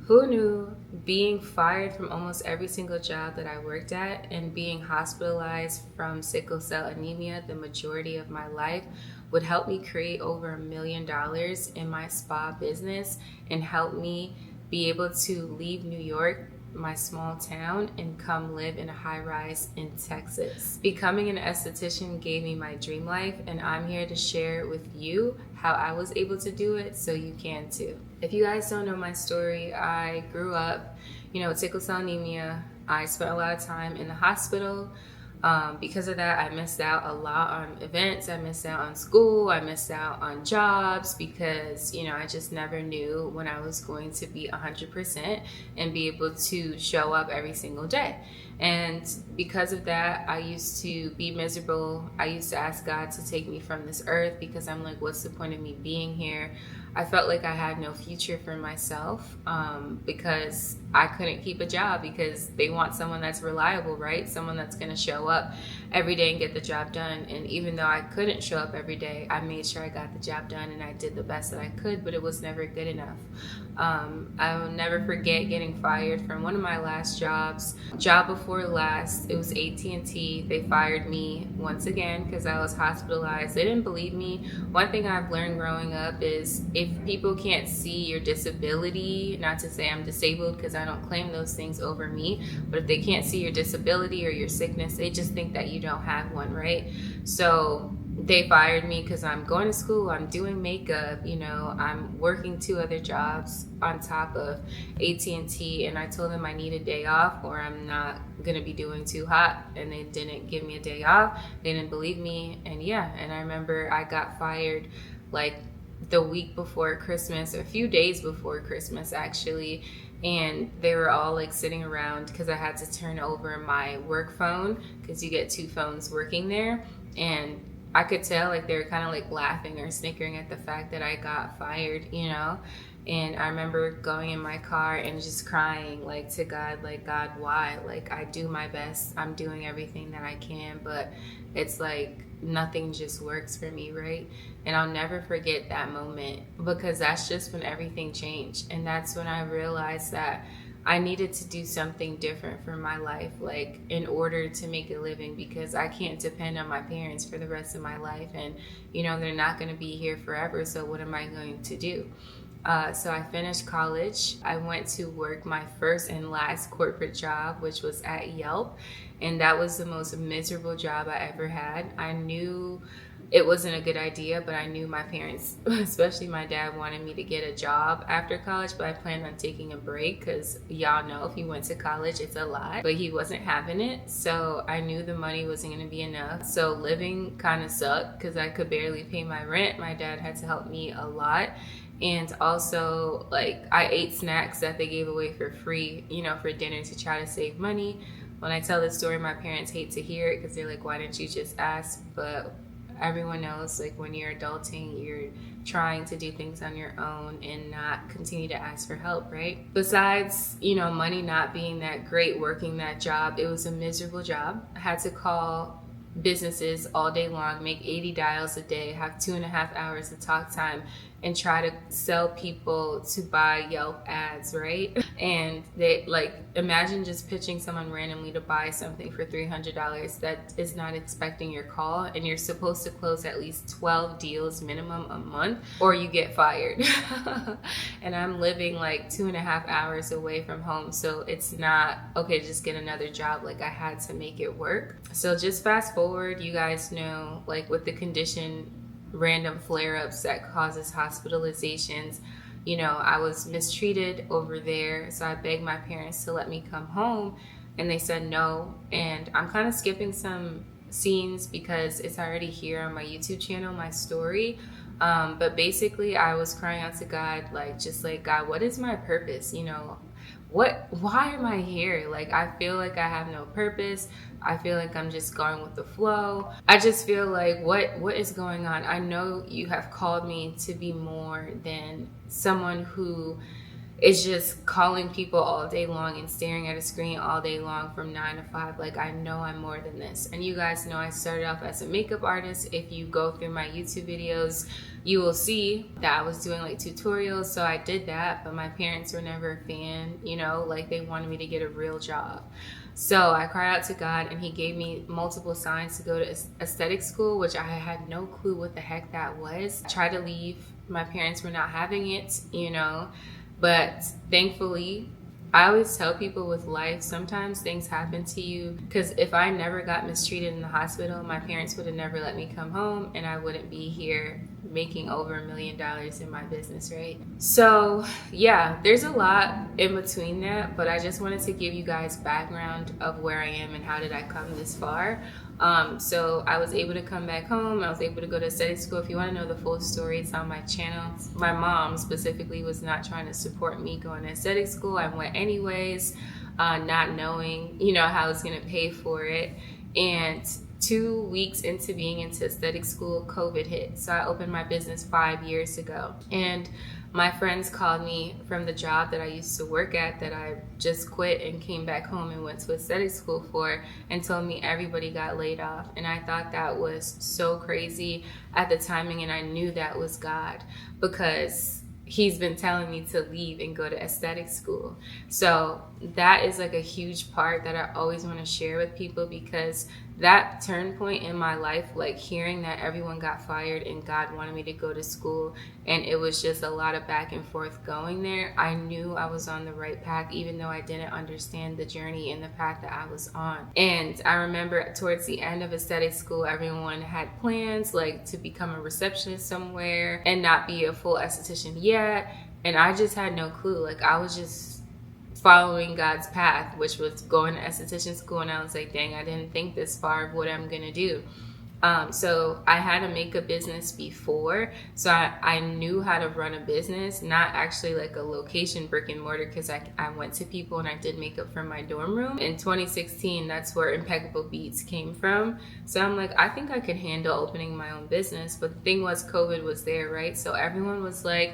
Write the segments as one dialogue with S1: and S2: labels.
S1: Who knew being fired from almost every single job that I worked at and being hospitalized from sickle cell anemia the majority of my life would help me create over $1 million in my spa business and help me be able to leave New York, my small town, and come live in a high rise in Texas. Becoming an esthetician gave me my dream life, and I'm here to share with you how I was able to do it so you can too. If you guys don't know my story, I grew up, with sickle cell anemia. I spent a lot of time in the hospital. Because of that, I missed out a lot on events. I missed out on school. I missed out on jobs because, I just never knew when I was going to be 100% and be able to show up every single day. And because of that, I used to be miserable. I used to ask God to take me from this earth because I'm like, what's the point of me being here? I felt like I had no future for myself because I couldn't keep a job because they want someone that's reliable, right? Someone that's going to show up every day and get the job done. And even though I couldn't show up every day, I made sure I got the job done and I did the best that I could, but it was never good enough. I will never forget getting fired from one of my last jobs. Job before last, it was AT&T. They fired me once again because I was hospitalized. They didn't believe me. One thing I've learned growing up is if people can't see your disability, not to say I'm disabled because I don't claim those things over me, but if they can't see your disability or your sickness, they just think that you don't have one, right? So they fired me because I'm going to school, I'm doing makeup, I'm working 2 other jobs on top of AT&T, and I told them I need a day off or I'm not going to be doing too hot, and they didn't give me a day off. They didn't believe me, and I remember I got fired like the week before Christmas, or a few days before Christmas actually, and they were all like sitting around because I had to turn over my work phone because you get 2 phones working there, and I could tell like they were kind of like laughing or snickering at the fact that I got fired, and I remember going in my car and just crying like to God, like, God, why? Like, I do my best, I'm doing everything that I can, but it's like nothing just works for me, right? And I'll never forget that moment because that's just when everything changed. And that's when I realized that I needed to do something different for my life, like in order to make a living, because I can't depend on my parents for the rest of my life. And, they're not going to be here forever. So what am I going to do? So I finished college. I went to work my first and last corporate job, which was at Yelp. And that was the most miserable job I ever had. I knew it wasn't a good idea, but I knew my parents, especially my dad, wanted me to get a job after college, but I planned on taking a break because y'all know if you went to college, it's a lot, but he wasn't having it. So I knew the money wasn't going to be enough. So living kind of sucked because I could barely pay my rent. My dad had to help me a lot. And also, like, I ate snacks that they gave away for free, for dinner to try to save money. When I tell this story, my parents hate to hear it because they're like, why didn't you just ask? But everyone knows, like, when you're adulting, you're trying to do things on your own and not continue to ask for help, right? Besides, money not being that great working that job, it was a miserable job. I had to call businesses all day long, make 80 dials a day, have 2.5 hours of talk time, and try to sell people to buy Yelp ads, right? And they imagine just pitching someone randomly to buy something for $300 that is not expecting your call, and you're supposed to close at least 12 deals minimum a month or you get fired. And I'm living like 2.5 hours away from home, so it's not okay, just get another job. Like, I had to make it work. So just fast forward, you guys know, like, with the condition, random flare-ups that causes hospitalizations, I was mistreated over there. So I begged my parents to let me come home, and they said no. And I'm kind of skipping some scenes because it's already here on my YouTube channel, my story. But basically I was crying out to God, God, what is my purpose? Why am I here? Like, I feel like I have no purpose. I feel like I'm just going with the flow. I just feel like, what is going on? I know you have called me to be more than someone who it's just calling people all day long and staring at a screen all day long from 9 to 5. Like, I know I'm more than this. And you guys know I started off as a makeup artist. If you go through my YouTube videos, you will see that I was doing like tutorials. So I did that, but my parents were never a fan, you know, like they wanted me to get a real job. So I cried out to God, and he gave me multiple signs to go to aesthetic school, which I had no clue what the heck that was. I tried to leave. My parents were not having it, you know, but thankfully, I always tell people with life, sometimes things happen to you, because if I never got mistreated in the hospital, my parents would have never let me come home, and I wouldn't be here making over $1 million in my business, right? So yeah, there's a lot in between that, but I just wanted to give you guys background of where I am and how did I come this far. So I was able to come back home. I was able to go to aesthetic school. If you want to know the full story, it's on my channel. My mom specifically was not trying to support me going to aesthetic school. I went anyways, not knowing, you know, how I was going to pay for it. And 2 weeks into being into aesthetic school, COVID hit. So I opened my business 5 years ago. And my friends called me from the job that I used to work at that I just quit and came back home and went to aesthetic school for, and told me everybody got laid off. And I thought that was so crazy at the timing, and I knew that was God, because he's been telling me to leave and go to aesthetic school. So that is like a huge part that I always want to share with people, because that turn point in my life, like hearing that everyone got fired and God wanted me to go to school, and it was just a lot of back and forth going there, I knew I was on the right path, even though I didn't understand the journey and the path that I was on. And I remember towards the end of aesthetic school, everyone had plans like to become a receptionist somewhere and not be a full esthetician yet. And I just had no clue. Like, I was just following God's path, which was going to esthetician school, and I was like, dang, I didn't think this far of what I'm gonna do. So I had a makeup business before, so I knew how to run a business, not actually like a location brick and mortar, because I went to people and I did makeup from my dorm room. In 2016, that's where Impeccable Beats came from. So I'm like, I think I could handle opening my own business. But the thing was, COVID was there, right? So everyone was like,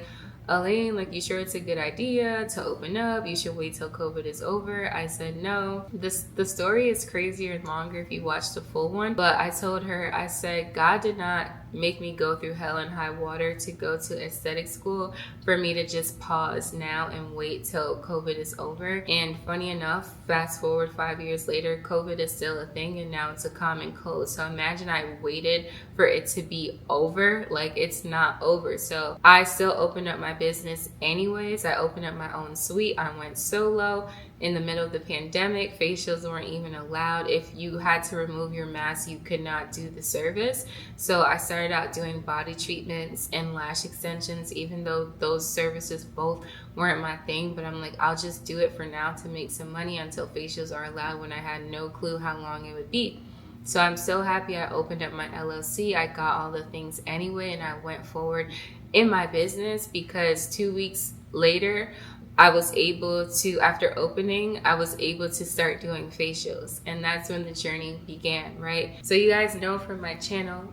S1: Elaine, like, you sure it's a good idea to open up? You should wait till COVID is over. I said no. The story is crazier and longer if you watch the full one. But I told her, I said, God did not make me go through hell and high water to go to aesthetic school for me to just pause now and wait till COVID is over. And funny enough, fast forward 5 years later, COVID is still a thing, and now it's a common cold. So imagine I waited for it to be over. Like, it's not over. So I still opened up my business anyways. I opened up my own suite. I went solo. In the middle of the pandemic, facials weren't even allowed. If you had to remove your mask, you could not do the service. So I started out doing body treatments and lash extensions, even though those services both weren't my thing. But I'm like, I'll just do it for now to make some money until facials are allowed, when I had no clue how long it would be. So I'm so happy I opened up my LLC. I got all the things anyway, and I went forward in my business, because 2 weeks later, I was able to, after opening, I was able to start doing facials. And that's when the journey began, right? So you guys know from my channel,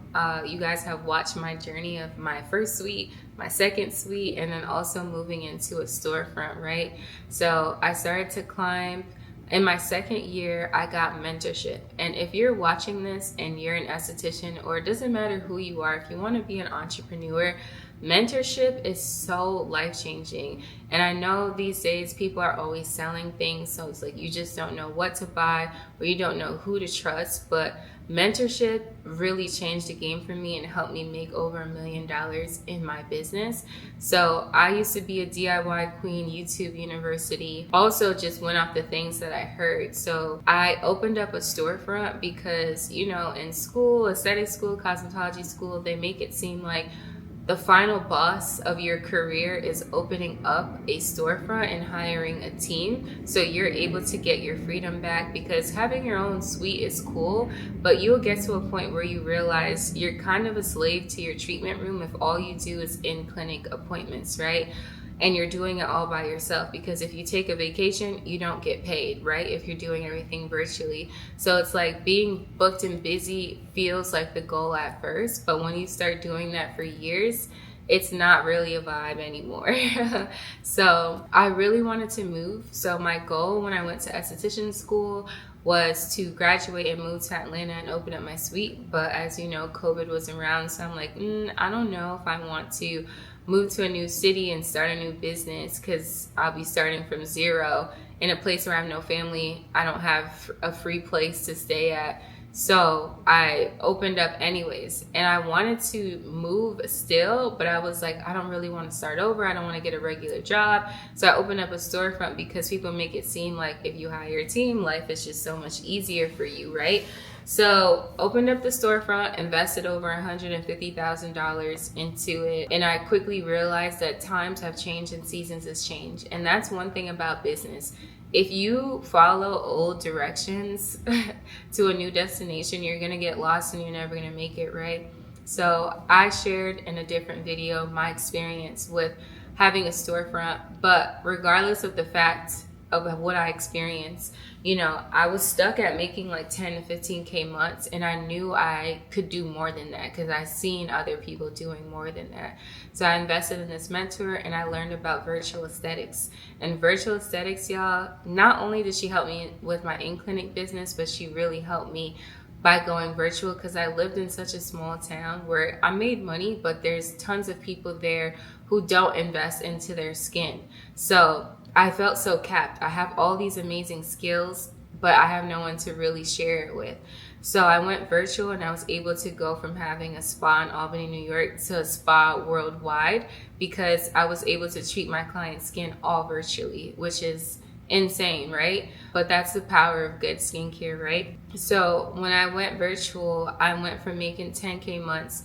S1: you guys have watched my journey of my first suite, my second suite, and then also moving into a storefront, right? So I started to climb. In my second year, I got mentorship. And if you're watching this and you're an esthetician, or it doesn't matter who you are, if you want to be an entrepreneur, mentorship is so life-changing. And I know these days people are always selling things, so it's like you just don't know what to buy, or you don't know who to trust. But mentorship really changed the game for me and helped me make over $1 million in my business. So I used to be a DIY queen, YouTube University. Also just went off the things that I heard. So I opened up a storefront because, you know, in school, aesthetic school, cosmetology school, they make it seem like the final boss of your career is opening up a storefront and hiring a team, so you're able to get your freedom back. Because having your own suite is cool, but you'll get to a point where you realize you're kind of a slave to your treatment room if all you do is in-clinic appointments, right? And you're doing it all by yourself, because if you take a vacation, you don't get paid, right? If you're doing everything virtually. So it's like being booked and busy feels like the goal at first, but when you start doing that for years, it's not really a vibe anymore. So I really wanted to move. So my goal when I went to esthetician school was to graduate and move to Atlanta and open up my suite. But as you know, COVID was around. So I'm like, I don't know if I want to move to a new city and start a new business, because I'll be starting from zero in a place where I have no family. I don't have a free place to stay at. So I opened up anyways, and I wanted to move still, but I was like, I don't really want to start over. I don't want to get a regular job. So I opened up a storefront because people make it seem like if you hire a team, life is just so much easier for you, right? So opened up the storefront, invested over $150,000 into it. And I quickly realized that times have changed and seasons has changed. And that's one thing about business. If you follow old directions to a new destination, you're going to get lost and you're never going to make it, right? So I shared in a different video my experience with having a storefront, but regardless of the fact of what I experienced, I was stuck at making like 10 to 15K months, and I knew I could do more than that because I seen other people doing more than that. So I invested in this mentor, and I learned about virtual aesthetics. And virtual aesthetics, y'all, not only did she help me with my in-clinic business, but she really helped me by going virtual, because I lived in such a small town where I made money, but there's tons of people there who don't invest into their skin. So I felt so capped. I have all these amazing skills, but I have no one to really share it with. So I went virtual, and I was able to go from having a spa in Albany, New York to a spa worldwide, because I was able to treat my client's skin all virtually, which is insane, right? But that's the power of good skincare, right? So when I went virtual, I went from making 10K months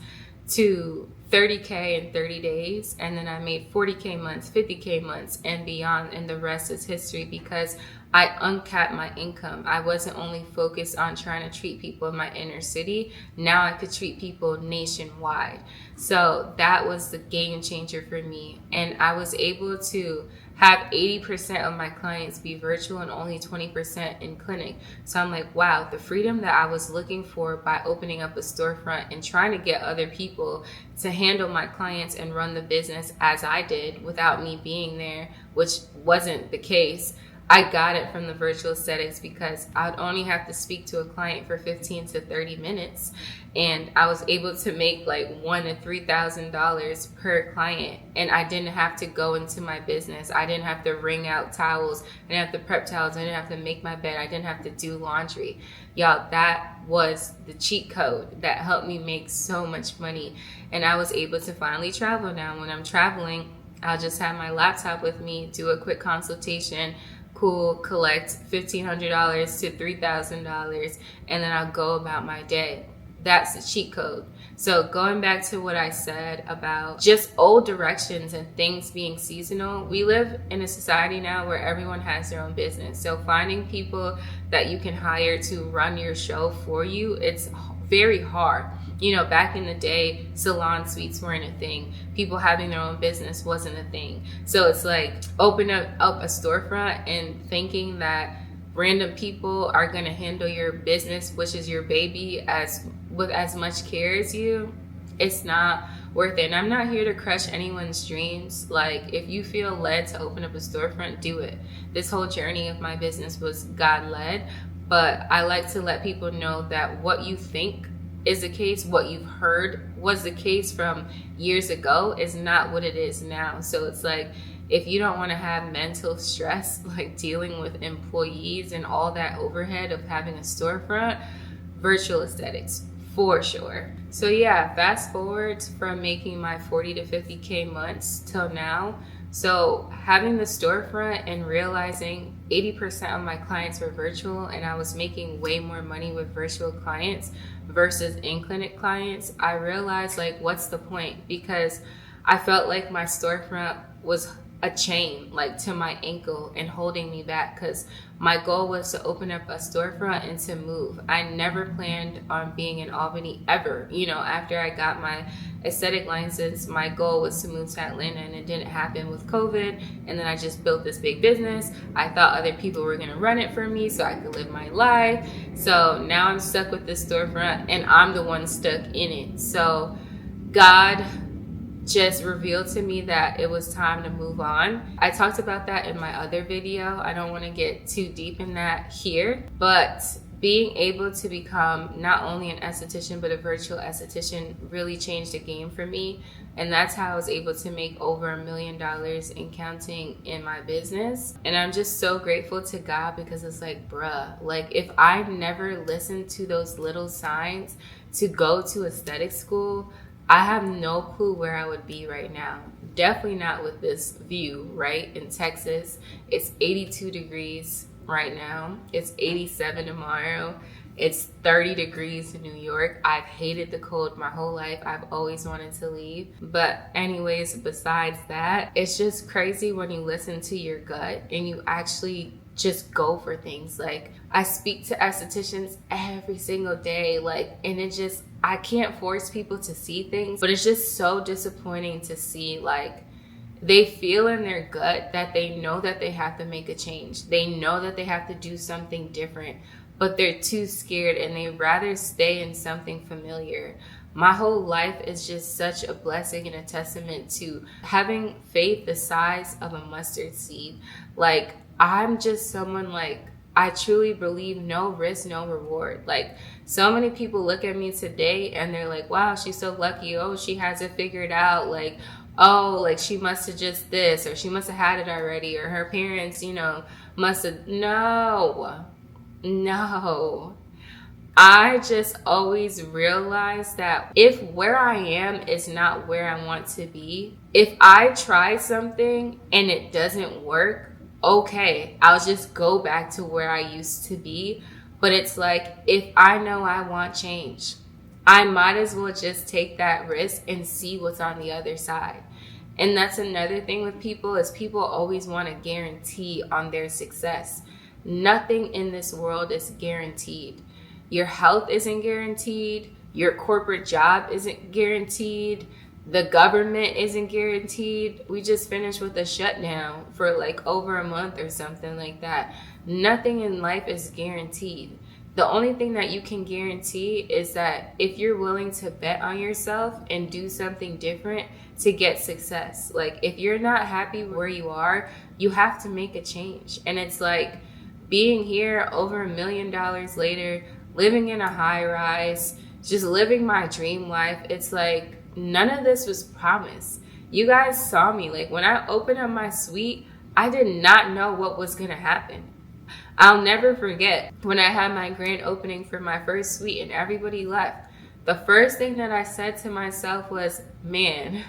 S1: to 30K in 30 days, and then I made 40K months, 50K months, and beyond, and the rest is history, because I uncapped my income. I wasn't only focused on trying to treat people in my inner city. Now I could treat people nationwide. So that was the game changer for me, and I was able to have 80% of my clients be virtual and only 20% in clinic. So I'm like, wow, the freedom that I was looking for by opening up a storefront and trying to get other people to handle my clients and run the business as I did without me being there, which wasn't the case. I got it from the virtual aesthetics, because I'd only have to speak to a client for 15 to 30 minutes. And I was able to make like $1,000 to $3,000 per client. And I didn't have to go into my business. I didn't have to wring out towels. I didn't have to prep towels. I didn't have to make my bed. I didn't have to do laundry. Y'all, that was the cheat code that helped me make so much money. And I was able to finally travel now. When I'm traveling, I'll just have my laptop with me, do a quick consultation, collect $1,500 to $3,000, and then I'll go about my day. That's the cheat code. So going back to what I said about just old directions and things being seasonal, we live in a society now where everyone has their own business. So finding people that you can hire to run your show for you, it's very hard. Back in the day, salon suites weren't a thing. People having their own business wasn't a thing. So it's like open up a storefront and thinking that random people are going to handle your business, which is your baby, with as much care as you. It's not worth it. And I'm not here to crush anyone's dreams. Like, if you feel led to open up a storefront, do it. This whole journey of my business was God-led, but I like to let people know that what you think is the case, what you've heard was the case from years ago, is not what it is now. So it's like, if you don't want to have mental stress, like dealing with employees and all that overhead of having a storefront, virtual aesthetics, for sure. So yeah, fast forward from making my 40 to 50K months till now. So having the storefront and realizing 80% of my clients were virtual, and I was making way more money with virtual clients versus in-clinic clients, I realized, like, what's the point? Because I felt like my storefront was a chain, like, to my ankle and holding me back, because my goal was to open up a storefront and to move. I never planned on being in Albany ever. After I got my aesthetic license, my goal was to move to Atlanta, and it didn't happen with COVID. And then I just built this big business. I thought other people were going to run it for me so I could live my life. So now I'm stuck with this storefront, and I'm the one stuck in it. So God just revealed to me that it was time to move on. I talked about that in my other video. I don't want to get too deep in that here, but being able to become not only an esthetician but a virtual esthetician really changed the game for me. And that's how I was able to make over $1 million and counting in my business. And I'm just so grateful to God, because it's like, bruh, like if I never listened to those little signs to go to aesthetic school, I have no clue where I would be right now. Definitely not with this view, right? In Texas, it's 82 degrees right now. It's 87 tomorrow. It's 30 degrees in New York. I've hated the cold my whole life. I've always wanted to leave. But anyways, besides that, it's just crazy when you listen to your gut and you actually just go for things. Like, I speak to estheticians every single day, like, and it just, I can't force people to see things, but it's just so disappointing to see, like, they feel in their gut that they know that they have to make a change. They know that they have to do something different, but they're too scared and they'd rather stay in something familiar. My whole life is just such a blessing and a testament to having faith the size of a mustard seed. Like, I'm just someone, like, I truly believe no risk, no reward. Like, so many people look at me today and they're like, wow, she's so lucky. Oh, she has it figured out. Like, oh, like she must have just this, or she must have had it already, or her parents, you know, must have. No. I just always realize that if where I am is not where I want to be, if I try something and it doesn't work, okay, I'll just go back to where I used to be. But it's like, if I know I want change, I might as well just take that risk and see what's on the other side. And that's another thing with people, is people always want a guarantee on their success. Nothing in this world is guaranteed. Your health isn't guaranteed. Your corporate job isn't guaranteed. The government isn't guaranteed. We just finished with a shutdown for like over a month or something like that. Nothing in life is guaranteed. The only thing that you can guarantee is that if you're willing to bet on yourself and do something different to get success. Like, if you're not happy where you are, you have to make a change. And it's like being here over $1 million later, living in a high rise, just living my dream life. It's like, none of this was promised. You guys saw me. Like, when I opened up my suite, I did not know what was going to happen. I'll never forget when I had my grand opening for my first suite and everybody left. The first thing that I said to myself was, man,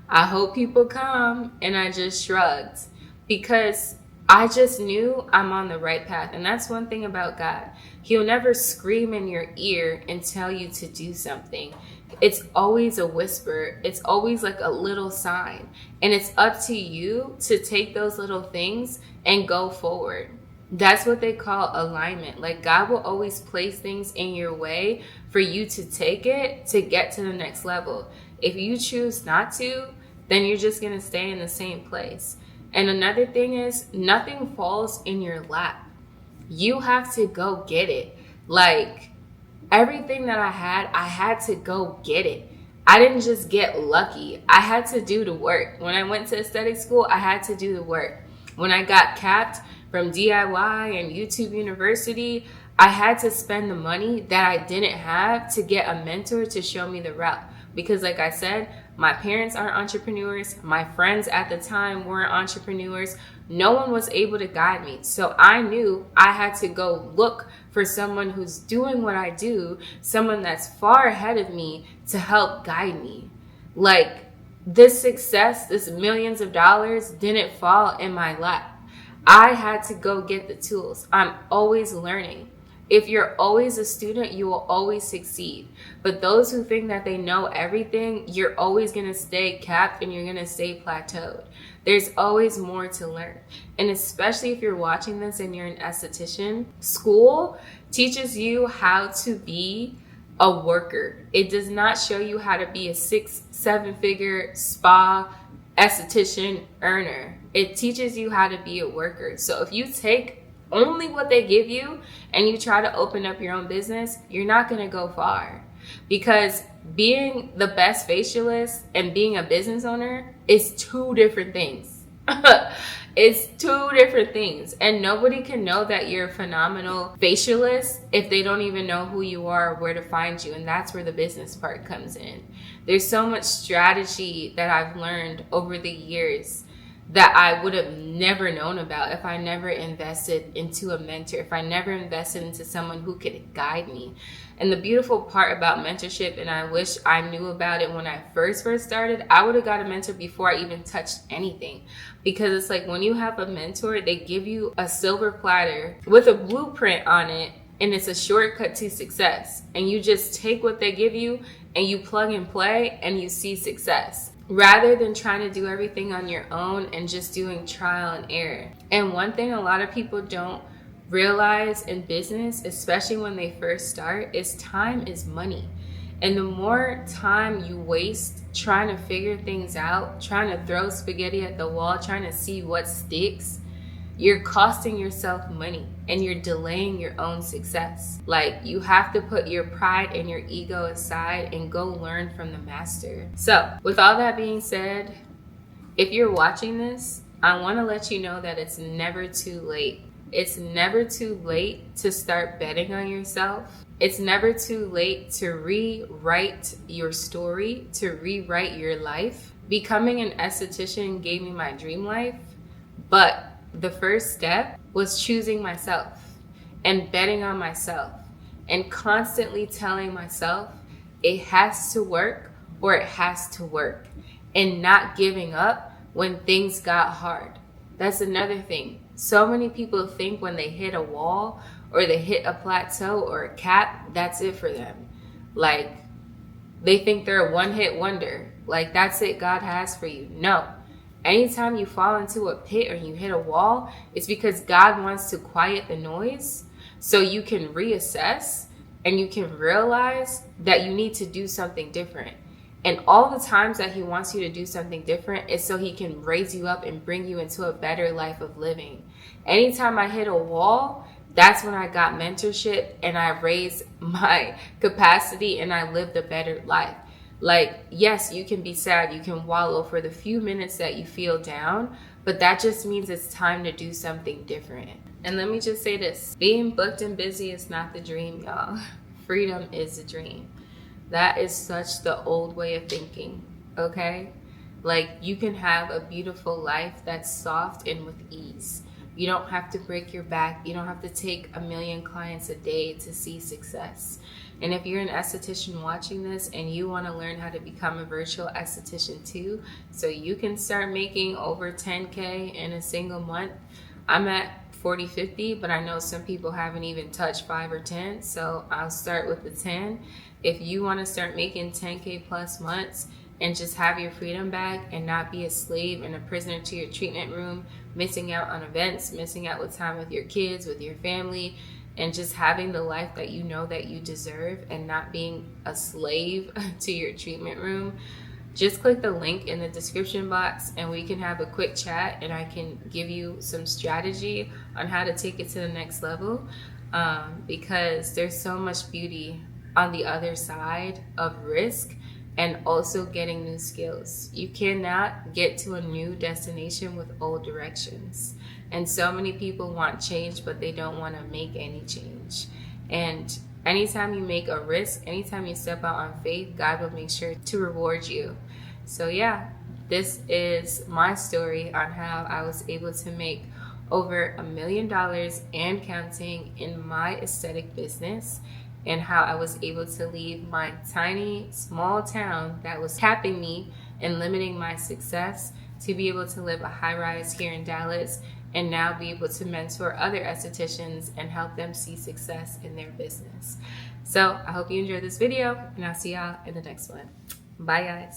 S1: I hope people come. And I just shrugged, because I just knew I'm on the right path. And that's one thing about God. He'll never scream in your ear and tell you to do something. It's always a whisper. It's always like a little sign. And it's up to you to take those little things and go forward. That's what they call alignment. Like, God will always place things in your way for you to take it to get to the next level. If you choose not to, then you're just going to stay in the same place. And another thing is, nothing falls in your lap. You have to go get it. Like, everything that I had to go get it. I didn't just get lucky. I had to do the work. When I went to aesthetic school, I had to do the work. When I got capped from DIY and YouTube University, I had to spend the money that I didn't have to get a mentor to show me the route. Because like I said, my parents aren't entrepreneurs. My friends at the time weren't entrepreneurs. No one was able to guide me. So I knew I had to go look for someone who's doing what I do, someone that's far ahead of me to help guide me. Like, this success, this millions of dollars didn't fall in my lap. I had to go get the tools. I'm always learning. If you're always a student, you will always succeed. But those who think that they know everything, you're always going to stay capped and you're going to stay plateaued. There's always more to learn. And especially if you're watching this and you're an esthetician, school teaches you how to be a worker. It does not show you how to be a 6-7 figure spa esthetician earner. It teaches you how to be a worker. So if you take only what they give you and you try to open up your own business, you're not going to go far. Because being the best facialist and being a business owner is two different things. It's two different things. And nobody can know that you're a phenomenal facialist if they don't even know who you are or where to find you. And that's where the business part comes in. There's so much strategy that I've learned over the years that I would have never known about if I never invested into a mentor, if I never invested into someone who could guide me. And the beautiful part about mentorship, and I wish I knew about it when I first started, I would have got a mentor before I even touched anything. Because it's like when you have a mentor, they give you a silver platter with a blueprint on it, and it's a shortcut to success. And you just take what they give you and you plug and play and you see success, rather than trying to do everything on your own and just doing trial and error. And one thing a lot of people don't realize in business, especially when they first start, is time is money. And the more time you waste trying to figure things out, trying to throw spaghetti at the wall, trying to see what sticks, you're costing yourself money and you're delaying your own success. Like, you have to put your pride and your ego aside and go learn from the master. So with all that being said, if you're watching this, I want to let you know that it's never too late. It's never too late to start betting on yourself. It's never too late to rewrite your story, to rewrite your life. Becoming an esthetician gave me my dream life, but the first step was choosing myself and betting on myself and constantly telling myself it has to work or it has to work, and not giving up when things got hard. That's another thing. So many people think when they hit a wall or they hit a plateau or a cap, that's it for them. Like, they think they're a one-hit wonder. Like, that's it God has for you. No. Anytime you fall into a pit or you hit a wall, it's because God wants to quiet the noise so you can reassess and you can realize that you need to do something different. And all the times that he wants you to do something different is so he can raise you up and bring you into a better life of living. Anytime I hit a wall, that's when I got mentorship and I raised my capacity and I lived a better life. Like, yes, you can be sad, you can wallow for the few minutes that you feel down, but that just means it's time to do something different. And let me just say this, being booked and busy is not the dream, y'all. Freedom is the dream. That is such the old way of thinking, okay? Like, you can have a beautiful life that's soft and with ease. You don't have to break your back. You don't have to take 1 million clients a day to see success. And if you're an esthetician watching this and you want to learn how to become a virtual esthetician too, so you can start making over 10K in a single month, I'm at 40, 50, but I know some people haven't even touched 5 or 10, so I'll start with the 10. If you want to start making 10K plus months and just have your freedom back and not be a slave and a prisoner to your treatment room, missing out on events, missing out with time with your kids, with your family, and just having the life that you know that you deserve and not being a slave to your treatment room, just click the link in the description box and we can have a quick chat and I can give you some strategy on how to take it to the next level, because there's so much beauty on the other side of risk and also getting new skills. You cannot get to a new destination with old directions. And so many people want change, but they don't want to make any change. And anytime you make a risk, anytime you step out on faith, God will make sure to reward you. So yeah, this is my story on how I was able to make over $1 million and counting in my aesthetic business, and how I was able to leave my tiny, small town that was capping me and limiting my success to be able to live a high-rise here in Dallas and now be able to mentor other estheticians and help them see success in their business. So I hope you enjoyed this video, and I'll see y'all in the next one. Bye, guys.